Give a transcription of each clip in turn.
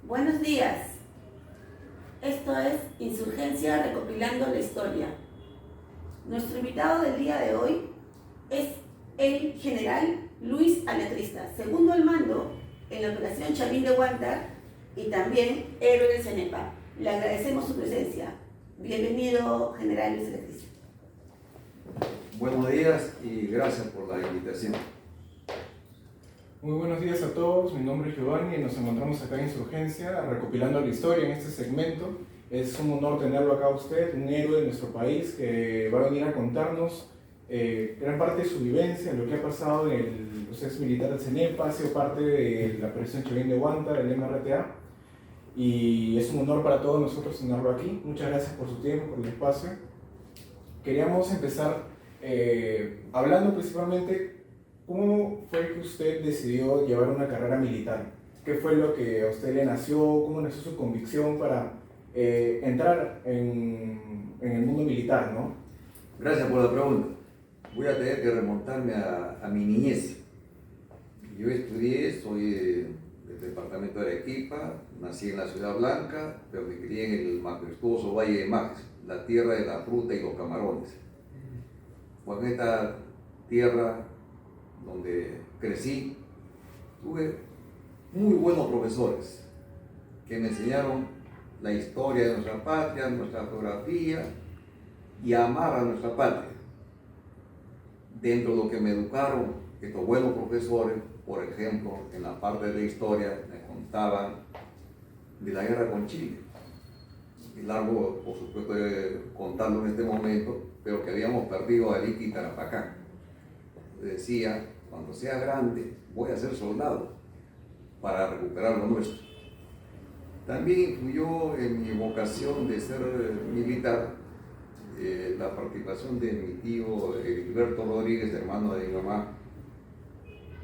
Buenos días. Esto es Insurgencia recopilando la historia. Nuestro invitado del día de hoy es el general Luis Alatrista, segundo al mando en la operación Chavín de Huántar y también héroe del CENEPA. Le agradecemos su presencia. Bienvenido, general Luis Alatrista. Buenos días y gracias por la invitación. Muy buenos días a todos, mi nombre es Giovanni y nos encontramos acá en Insurgencia recopilando la historia en este segmento. Es un honor tenerlo acá a usted, un héroe de nuestro país que va a venir a contarnos gran parte de su vivencia, lo que ha pasado en el proceso militar del CENEPA, ha sido parte de la operación Chavín de Huántar, el MRTA, y es un honor para todos nosotros tenerlo aquí. Muchas gracias por su tiempo, por el espacio. Queríamos empezar hablando principalmente. ¿Cómo fue que usted decidió llevar una carrera militar? ¿Qué fue lo que a usted le nació? ¿Cómo nació su convicción para entrar en el mundo militar, ¿no? Gracias por la pregunta. Voy a tener que remontarme a mi niñez. Yo estudié, soy del departamento de Arequipa, nací en la Ciudad Blanca, pero me crié en el majestuoso Valle de Majes, la tierra de la fruta y los camarones. Fue en esta tierra donde crecí, tuve muy buenos profesores que me enseñaron la historia de nuestra patria, nuestra geografía y a amar a nuestra patria. Dentro de lo que me educaron estos buenos profesores, por ejemplo, en la parte de la historia me contaban de la guerra con Chile. Es largo, por supuesto, de contarlo en este momento, pero que habíamos perdido a Arica y Tarapacá. Decía, cuando sea grande voy a ser soldado para recuperar lo nuestro. También influyó en mi vocación de ser militar la participación de mi tío Gilberto Rodríguez, hermano de mi mamá,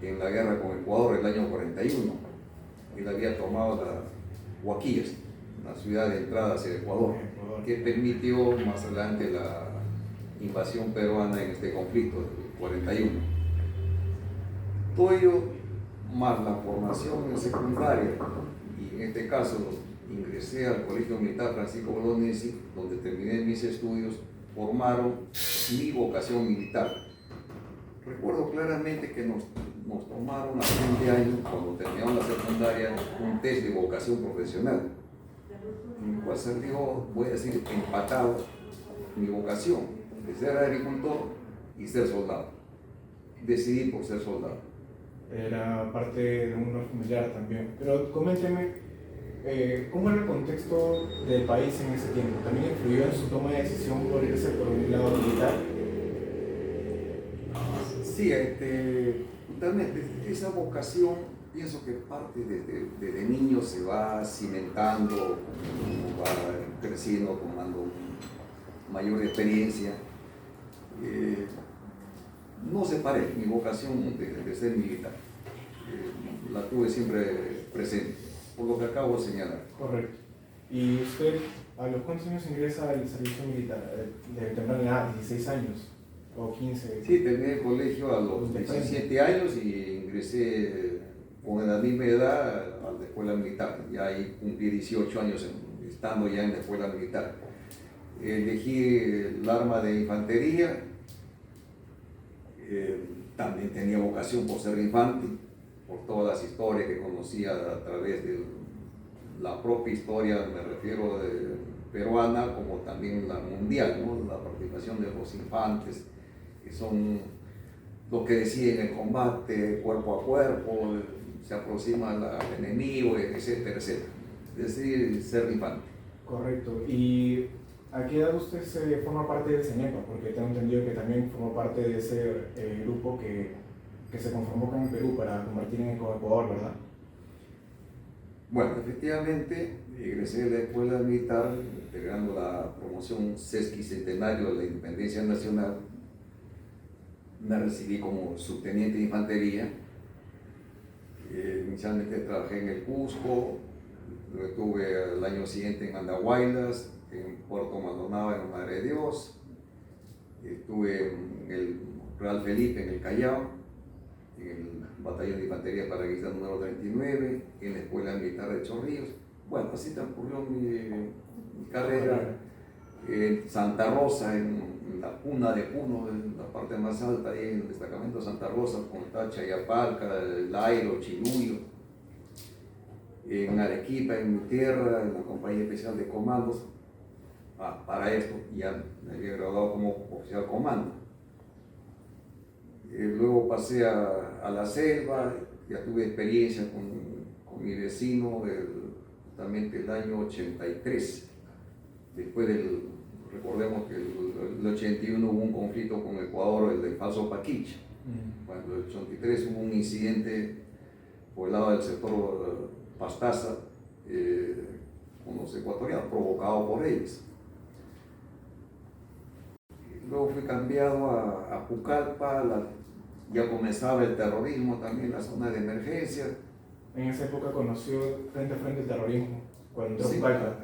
en la guerra con Ecuador el año 41. Él había tomado las Huaquillas, una ciudad de entrada hacia Ecuador, que permitió más adelante la invasión peruana en este conflicto del 41. Todo ello, más la formación en secundaria, y en este caso ingresé al Colegio Militar Francisco Bolognesi, donde terminé mis estudios, formaron mi vocación militar. Recuerdo claramente que nos tomaron a fin de año, cuando terminamos la secundaria, un test de vocación profesional, en el cual salió, voy a decir, empatado mi vocación de ser agricultor y ser soldado. Decidí por ser soldado. Era parte de un honor familiar también. Pero coménteme, ¿cómo era el contexto del país en ese tiempo? ¿También influyó en su toma de decisión por irse por un lado militar? Sí, totalmente. Esa vocación, pienso que parte desde niño se va cimentando, uno va creciendo, tomando mayor experiencia. No separé mi vocación de ser militar. La tuve siempre presente, por lo que acabo de señalar. Correcto. ¿Y usted a los cuántos años ingresa al servicio militar? ¿De temprana edad, 16 años o 15? Sí, terminé el colegio a los 17 años y ingresé con la misma edad a la escuela militar. Ya ahí cumplí 18 años estando ya en la escuela militar. Elegí el arma de infantería. También tenía vocación por ser infante, por todas las historias que conocía a través de la propia historia, me refiero de peruana, como también la mundial, ¿no? La participación de los infantes, que son los que deciden el combate cuerpo a cuerpo, se aproxima al enemigo, etcétera, etcétera. Es decir, ser infante. Correcto. ¿Y a qué edad usted forma parte del CENEPA? Porque tengo entendido que también formó parte de ese grupo que se conformó con el Perú para combatir en Ecuador, ¿verdad? Bueno, efectivamente, egresé de la escuela militar, integrando la promoción sesquicentenario de la Independencia Nacional. Me recibí como subteniente de infantería. Inicialmente trabajé en el Cusco, luego estuve el año siguiente en Andahuaylas, en Puerto Maldonado, en Madre de Dios. Estuve en el Real Felipe, en el Callao, en el Batallón de Infantería Paraguayista número 39, en la Escuela Militar de Chorrillos. Bueno, así transcurrió mi carrera. En Santa Rosa, en la Puna de Puno, en la parte más alta, ahí en el destacamento de Santa Rosa, con Tacha y Apalca, El Lairo, Chiluyo. En Arequipa, en mi tierra, en la Compañía Especial de Comandos. Para esto ya me había graduado como oficial comando. Luego pasé a la selva, ya tuve experiencia con mi vecino justamente el año 83. Después recordemos que el 81 hubo un conflicto con Ecuador, el del falso Paquicha. Cuando en el 83 hubo un incidente por el lado del sector Pastaza con los ecuatorianos, provocado por ellos. Luego fui cambiado a Pucallpa, ya comenzaba el terrorismo también, la zona de emergencia. En esa época conoció frente a frente el terrorismo, cuando entró Sí. Pucallpa.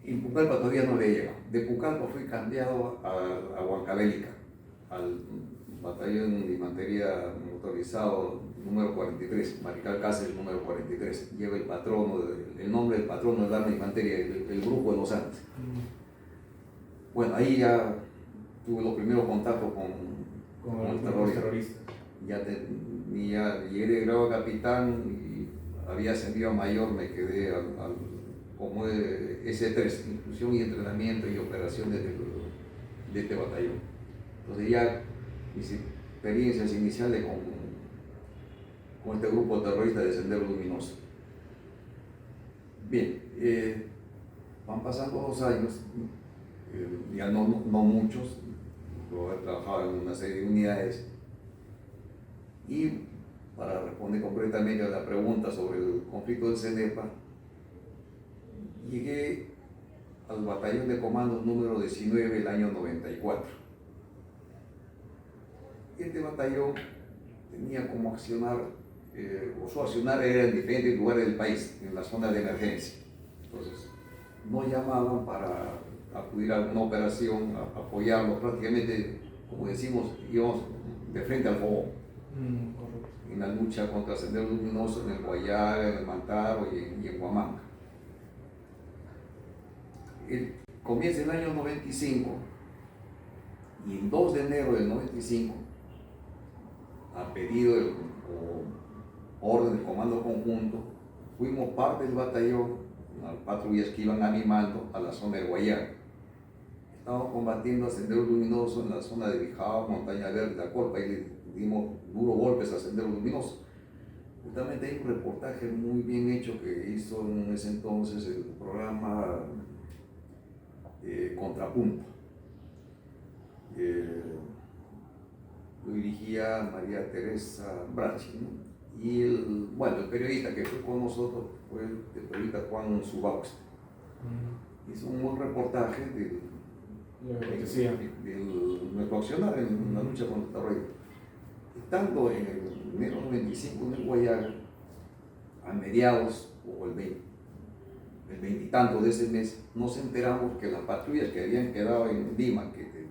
En Pucallpa todavía no le llegado. De Pucallpa fui cambiado a Huancavelica, al batallón de infantería motorizado número 43, Marical Cáceres número 43. Lleva el nombre del patrono del arma de infantería, el grupo de los Andes. Bueno, ahí ya tuve los primeros contactos con el terroristas. Ya llegué de grado de capitán y había ascendido a mayor, me quedé como S3, inclusión y entrenamiento y operaciones de este batallón. Entonces ya mis experiencias iniciales con este grupo terrorista de Sendero Luminoso. Bien, van pasando 2 años, ya no muchos, yo he trabajado en una serie de unidades y para responder concretamente a la pregunta sobre el conflicto del CENEPA, llegué al batallón de comandos número 19 el año 94. Este batallón tenía como accionar, o su accionar era en diferentes lugares del país, en la zona de emergencia. Entonces, nos llamaban para acudir a alguna operación, a apoyarlos prácticamente, como decimos, íbamos de frente al fogón. En la lucha contra Sendero Luminoso, en el Guayar, en el Mantaro y en Huamanga. Comienza el año 95 y el 2 de enero del 95, a pedido o orden del Comando Conjunto, fuimos parte del batallón, las patrullas que iban animando a la zona del Guayar. Estábamos combatiendo a Sendero Luminoso en la zona de Bijao, Montaña Verde, La Colpa, y le dimos duros golpes a Sendero Luminoso. Justamente hay un reportaje muy bien hecho que hizo en ese entonces el programa Contrapunto. Lo dirigía María Teresa Brachi, ¿no? Y el periodista que fue con nosotros fue el periodista Juan Subauste. Hizo un buen reportaje de nuestro accionar en la lucha contra el terrorismo. Estando en enero 95 en el Guayar, a mediados o el 20 y tanto de ese mes, nos enteramos que las patrullas que habían quedado en Lima, que